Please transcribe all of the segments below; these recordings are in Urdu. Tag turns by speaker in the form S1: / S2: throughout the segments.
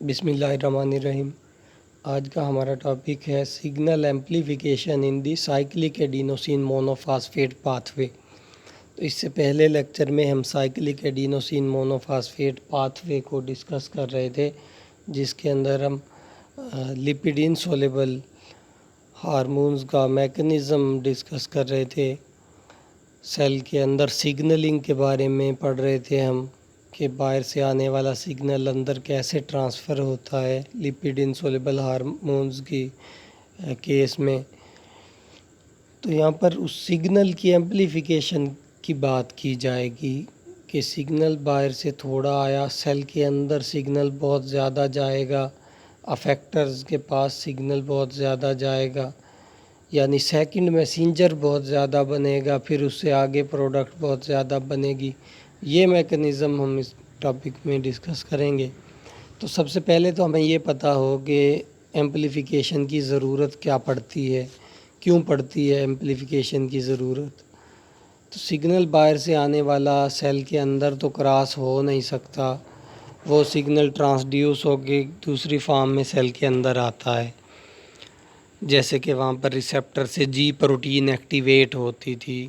S1: بسم اللہ الرحمن الرحیم۔ آج کا ہمارا ٹاپک ہے سگنل ایمپلیفیکیشن ان دی سائیکلک ایڈینوسین مونوفاسفیٹ پاتھ وے۔ تو اس سے پہلے لیکچر میں ہم سائیکلک ایڈینوسین مونوفاسفیٹ پاتھ وے کو ڈسکس کر رہے تھے، جس کے اندر ہم لپڈ انسولوبل ہارمونز کا میکنزم ڈسکس کر رہے تھے۔ سیل کے اندر سگنلنگ کے بارے میں پڑھ رہے تھے ہم کہ باہر سے آنے والا سگنل اندر کیسے ٹرانسفر ہوتا ہے لپڈ انسولوبل ہارمونز کی کیس میں۔ تو یہاں پر اس سگنل کی ایمپلیفیکیشن کی بات کی جائے گی کہ سگنل باہر سے تھوڑا آیا، سیل کے اندر سگنل بہت زیادہ جائے گا، افیکٹرز کے پاس سگنل بہت زیادہ جائے گا، یعنی سیکنڈ میسنجر بہت زیادہ بنے گا، پھر اس سے آگے پروڈکٹ بہت زیادہ بنے گی۔ یہ میکنزم ہم اس ٹاپک میں ڈسکس کریں گے۔ تو سب سے پہلے تو ہمیں یہ پتہ ہو کہ ایمپلیفیکیشن کی ضرورت کیا پڑتی ہے، کیوں پڑتی ہے ایمپلیفیکیشن کی ضرورت۔ تو سگنل باہر سے آنے والا سیل کے اندر تو کراس ہو نہیں سکتا، وہ سگنل ٹرانسڈیوس ہو کے دوسری فارم میں سیل کے اندر آتا ہے، جیسے کہ وہاں پر ریسیپٹر سے جی پروٹین ایکٹیویٹ ہوتی تھی۔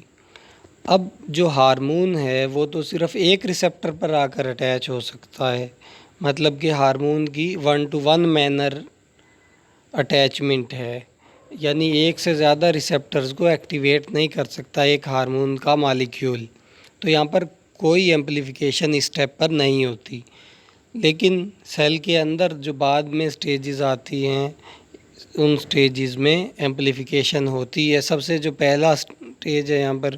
S1: اب جو ہارمون ہے وہ تو صرف ایک ریسیپٹر پر آ کر اٹیچ ہو سکتا ہے، مطلب کہ ہارمون کی 1 to 1 مینر اٹیچمنٹ ہے، یعنی ایک سے زیادہ ریسیپٹرز کو ایکٹیویٹ نہیں کر سکتا ایک ہارمون کا مالیکیول۔ تو یہاں پر کوئی ایمپلیفیکیشن اس اسٹیپ پر نہیں ہوتی۔ لیکن سیل کے اندر جو بعد میں سٹیجز آتی ہیں، ان سٹیجز میں ایمپلیفیکیشن ہوتی ہے۔ سب سے جو پہلا سٹیج ہے یہاں پر،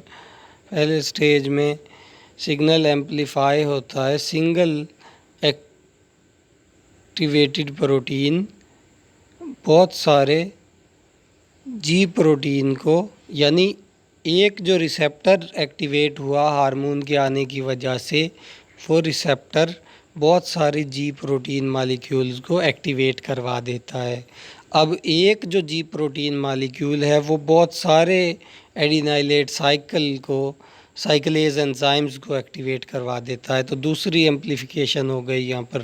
S1: پہلے سٹیج میں سگنل ایمپلیفائی ہوتا ہے سنگل ایکٹیویٹڈ پروٹین بہت سارے جی پروٹین کو، یعنی ایک جو ریسیپٹر ایکٹیویٹ ہوا ہارمون کے آنے کی وجہ سے، وہ ریسیپٹر بہت ساری جی پروٹین مالیکیولز کو ایکٹیویٹ کروا دیتا ہے۔ اب ایک جو جی پروٹین مالیکیول ہے وہ بہت سارے ایڈینائلیٹ سائیکلیز انزائمز کو ایکٹیویٹ کروا دیتا ہے۔ تو دوسری ایمپلیفیکیشن ہو گئی یہاں پر،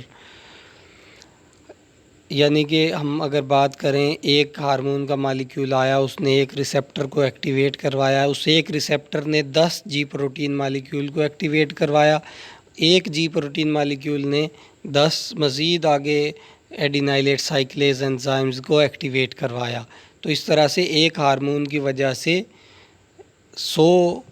S1: یعنی کہ ہم اگر بات کریں ایک ہارمون کا مالیکیول آیا، اس نے ایک ریسیپٹر کو ایکٹیویٹ کروایا، اس ایک ریسیپٹر نے 10 جی پروٹین مالیکیول کو ایکٹیویٹ کروایا، ایک جی پروٹین مالیکیول نے 10 مزید آگے ایڈینائلیٹ سائیکلیز انزائمز کو ایکٹیویٹ کروایا۔ تو اس طرح سے ایک ہارمون کی وجہ سے 100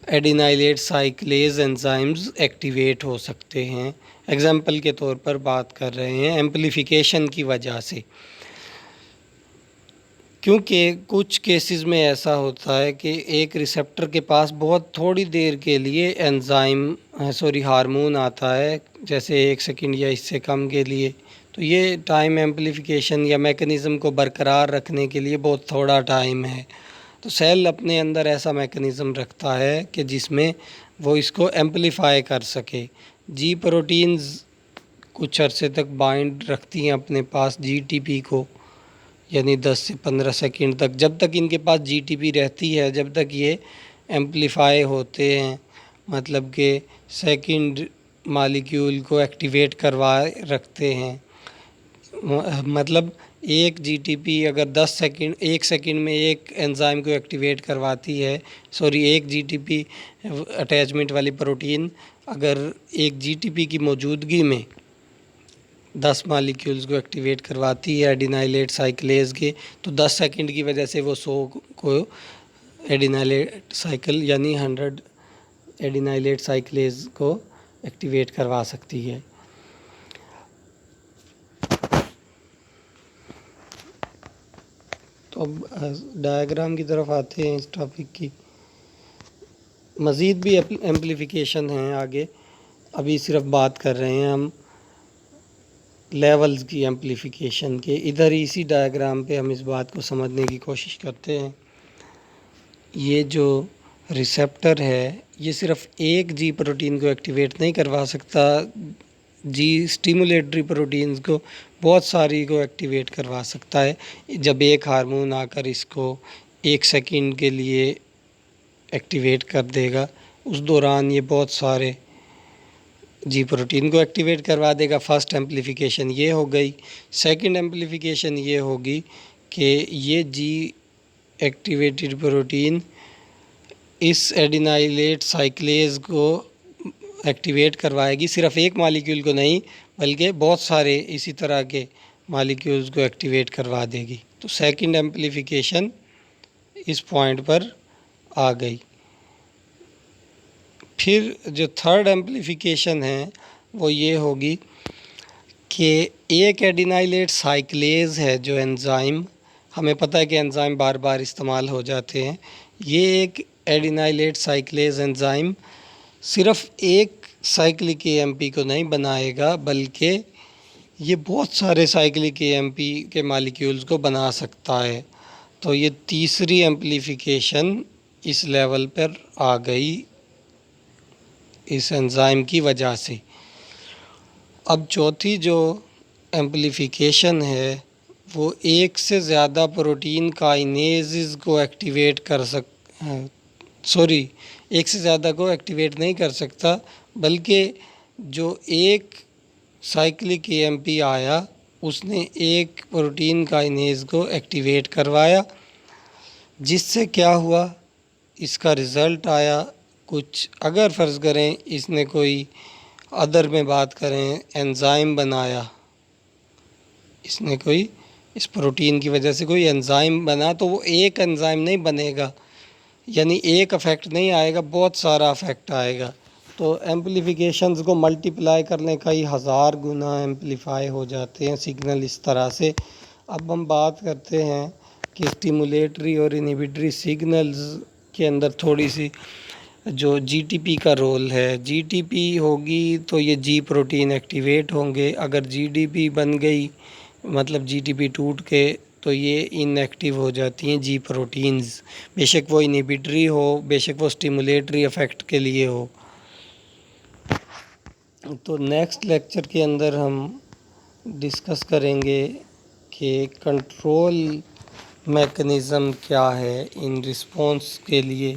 S1: ایڈینائلیٹ سائیکلیز انزائمز ایکٹیویٹ ہو سکتے ہیں۔ ایگزامپل کے طور پر بات کر رہے ہیں ایمپلیفیکیشن کی وجہ سے، کیونکہ کچھ کیسز میں ایسا ہوتا ہے کہ ایک ریسیپٹر کے پاس بہت تھوڑی دیر کے لیے ہارمون آتا ہے، جیسے 1 سیکنڈ یا اس سے کم کے لیے۔ تو یہ ٹائم ایمپلیفیکیشن یا میکنزم کو برقرار رکھنے کے لیے بہت تھوڑا ٹائم ہے۔ تو سیل اپنے اندر ایسا میکنزم رکھتا ہے کہ جس میں وہ اس کو ایمپلیفائی کر سکے۔ جی پروٹینز کچھ عرصے تک بائنڈ رکھتی ہیں اپنے پاس جی ٹی پی کو، یعنی 10 سے 15 سیکنڈ تک، جب تک ان کے پاس جی ٹی پی رہتی ہے، جب تک یہ ایمپلیفائی ہوتے ہیں، مطلب کہ سیکنڈ مالیکیول کو ایکٹیویٹ کروا رکھتے ہیں۔ مطلب ایک جی ٹی پی اگر 1 سیکنڈ میں ایک انزائم کو ایکٹیویٹ کرواتی ہے، ایک جی ٹی پی اٹیچمنٹ والی پروٹین اگر ایک جی ٹی پی کی موجودگی میں 10 مالیکیولز کو ایکٹیویٹ کرواتی ہے ایڈینائلیٹ سائیکلیز کے، تو 10 سیکنڈ کی وجہ سے وہ 100 کو ایڈینائلیٹ سائیکل یعنی 100 ایڈینائلیٹ سائیکلیز کو ایکٹیویٹ کروا سکتی ہے۔ تو اب ڈائیگرام کی طرف آتے ہیں اس ٹاپک کی۔ مزید بھی ایمپلیفیکیشن ہیں آگے، ابھی صرف بات کر رہے ہیں ہم لیولز کی ایمپلیفیکیشن کے۔ ادھر اسی ڈائیگرام پہ ہم اس بات کو سمجھنے کی کوشش کرتے ہیں۔ یہ جو ریسیپٹر ہے یہ صرف ایک جی پروٹین کو ایکٹیویٹ نہیں کروا سکتا، جی اسٹیمولیٹری پروٹینز کو بہت ساری کو ایکٹیویٹ کروا سکتا ہے۔ جب ایک ہارمون آ کر اس کو 1 سیکنڈ کے لیے ایکٹیویٹ کر دے گا، اس دوران یہ بہت سارے جی پروٹین کو ایکٹیویٹ کروا دے گا. فرسٹ ایمپلیفیکیشن یہ ہو گئی. سیکنڈ ایمپلیفیکیشن یہ ہوگی کہ یہ جی ایکٹیویٹڈ پروٹین اس ایڈینائلیٹ سائیکلیز کو ایکٹیویٹ کروائے گی. صرف ایک مالیکیول کو نہیں بلکہ بہت سارے اسی طرح کے مالیکیولز کو ایکٹیویٹ کروا دے گی. تو سیکنڈ ایمپلیفیکیشن اس پوائنٹ پر آ گئی. پھر جو تھرڈ ایمپلیفیکیشن ہے وہ یہ ہوگی کہ ایک ایڈینائلیٹ سائیکلیز ہے جو انزائم، ہمیں پتہ ہے کہ انزائم بار بار استعمال ہو جاتے ہیں. یہ ایک ایڈینائلیٹ سائیکلیز انزائم صرف ایک سائیکلک اے ایم پی کو نہیں بنائے گا بلکہ یہ بہت سارے سائیکلک اے ایم پی کے مالیکیولز کو بنا سکتا ہے. تو یہ تیسری ایمپلیفیکیشن اس لیول پر آ گئی اس انزائم کی وجہ سے. اب چوتھی جو ایمپلیفیکیشن ہے وہ ایک سے زیادہ پروٹین کائنیزز کو ایکٹیویٹ ایک سے زیادہ کو ایکٹیویٹ نہیں کر سکتا بلکہ جو ایک سائیکلک اے ایم پی آیا اس نے ایک پروٹین کائنیز کو ایکٹیویٹ کروایا، جس سے کیا ہوا، اس کا رزلٹ آیا کچھ. اگر فرض کریں اس نے کوئی ادر میں بات کریں انزائم بنایا، اس نے کوئی اس پروٹین کی وجہ سے کوئی انزائم بنا تو وہ ایک انزائم نہیں بنے گا، یعنی ایک افیکٹ نہیں آئے گا، بہت سارا افیکٹ آئے گا. تو ایمپلیفیکیشنز کو ملٹیپلائی کرنے کئی ہزار گنا ایمپلیفائی ہو جاتے ہیں سگنل اس طرح سے. اب ہم بات کرتے ہیں کہ اسٹیمولیٹری اور انہیبیٹری سگنلز کے اندر تھوڑی سی جو جی ٹی پی کا رول ہے. جی ٹی پی ہوگی تو یہ جی پروٹین ایکٹیویٹ ہوں گے. اگر جی ڈی پی بن گئی مطلب جی ٹی پی ٹوٹ کے تو یہ ان ایکٹیو ہو جاتی ہیں جی پروٹینز، بے شک وہ انہیبیٹری ہو، بے شک وہ اسٹیمولیٹری افیکٹ کے لیے ہو. تو نیکسٹ لیکچر کے اندر ہم ڈسکس کریں گے کہ کنٹرول میکنزم کیا ہے ان رسپانس کے لیے،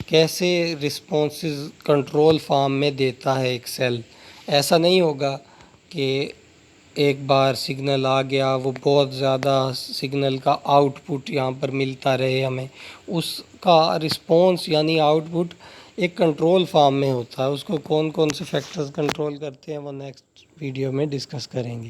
S1: کیسے رسپانسز کنٹرول فارم میں دیتا ہے ایک سیل. ایسا نہیں ہوگا کہ ایک بار سگنل آ گیا وہ بہت زیادہ سگنل کا آؤٹ پٹ یہاں پر ملتا رہے ہمیں، اس کا رسپانس یعنی آؤٹ پٹ ایک کنٹرول فارم میں ہوتا ہے. اس کو کون کون سے فیکٹرز کنٹرول کرتے ہیں وہ نیکسٹ ویڈیو میں ڈسکس کریں گے.